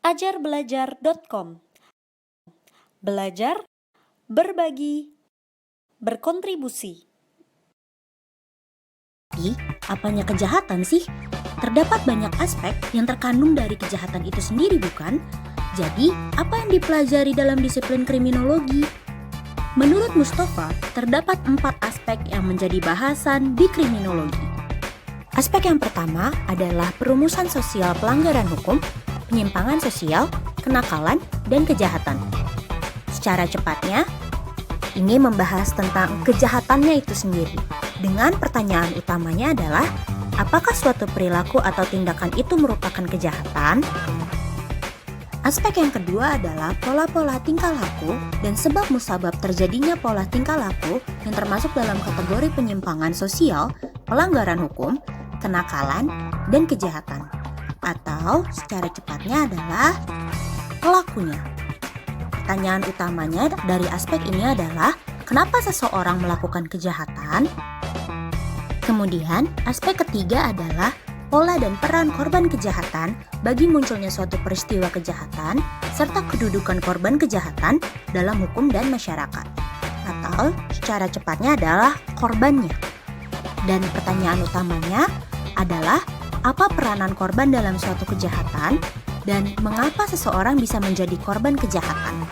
ajarbelajar.com. Belajar, berbagi, berkontribusi. Apanya kejahatan sih? Terdapat banyak aspek yang terkandung dari kejahatan itu sendiri, bukan? Jadi, apa yang dipelajari dalam disiplin kriminologi? Menurut Mustafa, terdapat 4 aspek yang menjadi bahasan di kriminologi. Aspek yang pertama adalah perumusan sosial pelanggaran hukum, penyimpangan sosial, kenakalan, dan kejahatan. Secara cepatnya, ini membahas tentang kejahatannya itu sendiri. Dengan pertanyaan utamanya adalah, apakah suatu perilaku atau tindakan itu merupakan kejahatan? Aspek yang kedua adalah pola-pola tingkah laku dan sebab musabab terjadinya pola tingkah laku yang termasuk dalam kategori penyimpangan sosial, pelanggaran hukum, kenakalan, dan kejahatan. Atau secara cepatnya adalah pelakunya. Pertanyaan utamanya dari aspek ini adalah, kenapa seseorang melakukan kejahatan? Kemudian, aspek ketiga adalah pola dan peran korban kejahatan bagi munculnya suatu peristiwa kejahatan serta kedudukan korban kejahatan dalam hukum dan masyarakat. Atau secara cepatnya adalah korbannya. Dan pertanyaan utamanya adalah, apa peranan korban dalam suatu kejahatan dan mengapa seseorang bisa menjadi korban kejahatan?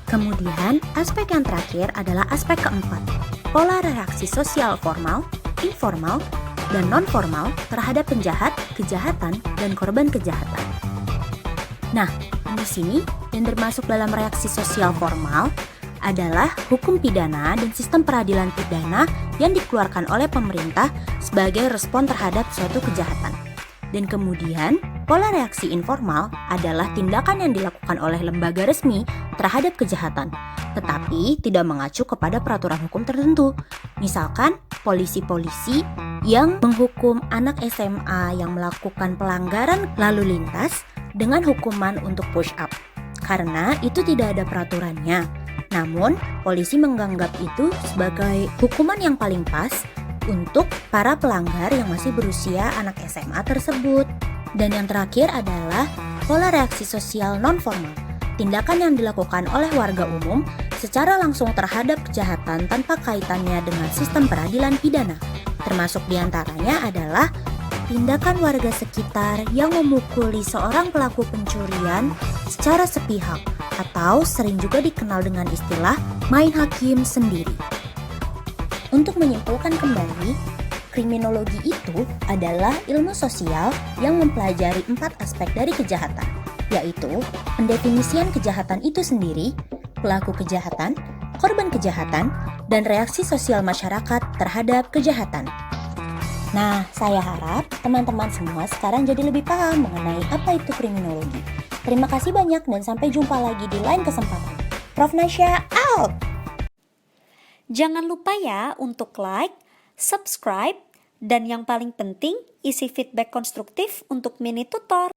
Kemudian, aspek yang terakhir adalah aspek keempat, pola reaksi sosial formal, informal, dan non-formal terhadap penjahat, kejahatan, dan korban kejahatan. Nah, di sini yang termasuk dalam reaksi sosial formal adalah hukum pidana dan sistem peradilan pidana yang dikeluarkan oleh pemerintah sebagai respon terhadap suatu kejahatan. Dan kemudian, pola reaksi informal adalah tindakan yang dilakukan oleh lembaga resmi terhadap kejahatan, tetapi tidak mengacu kepada peraturan hukum tertentu. Misalkan, polisi-polisi yang menghukum anak SMA yang melakukan pelanggaran lalu lintas dengan hukuman untuk push up, karena itu tidak ada peraturannya. Namun, polisi menganggap itu sebagai hukuman yang paling pas untuk para pelanggar yang masih berusia anak SMA tersebut. Dan yang terakhir adalah pola reaksi sosial non-formal, tindakan yang dilakukan oleh warga umum secara langsung terhadap kejahatan tanpa kaitannya dengan sistem peradilan pidana. Termasuk diantaranya adalah tindakan warga sekitar yang memukuli seorang pelaku pencurian secara sepihak, atau sering juga dikenal dengan istilah main hakim sendiri. Untuk menyimpulkan kembali, kriminologi itu adalah ilmu sosial yang mempelajari 4 aspek dari kejahatan, yaitu pendefinisian kejahatan itu sendiri, pelaku kejahatan, korban kejahatan, dan reaksi sosial masyarakat terhadap kejahatan. Nah, saya harap teman-teman semua sekarang jadi lebih paham mengenai apa itu kriminologi. Terima kasih banyak dan sampai jumpa lagi di lain kesempatan. Prof. Nasya out! Jangan lupa ya untuk like, subscribe, dan yang paling penting isi feedback konstruktif untuk mini tutor.